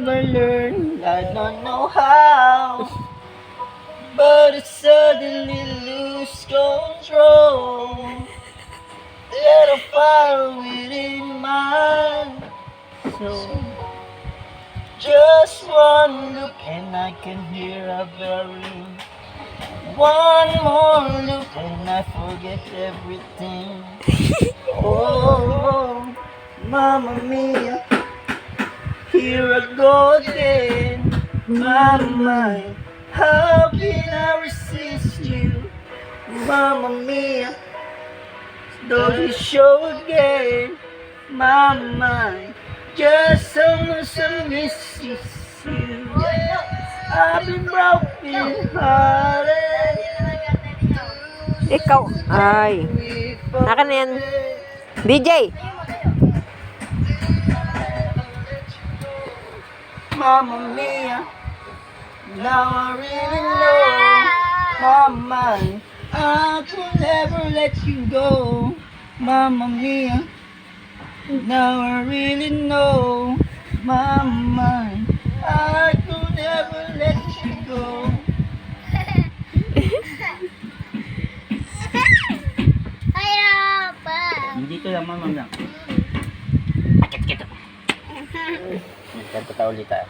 never learned, I don't know how, but I suddenly lose control. Let a fire within my soul. Just one look and I can hear a bell ring. One more look and I forget everything. Oh, Mamma Mia, here I go again. Mama, how can I resist you? Mamma Mia, don't you show again. Mama, just almost I miss you. I've been broken hearted. Ikaw. Ay. Akin na yan. DJ. Mamma Mia, now I really know, Mama, I could never let you go. Mamma Mia, now I really know, Mama, I could never let you go. Hindi ko lang, Mama lang. Akit-kito. Nagkanta ulit tayo.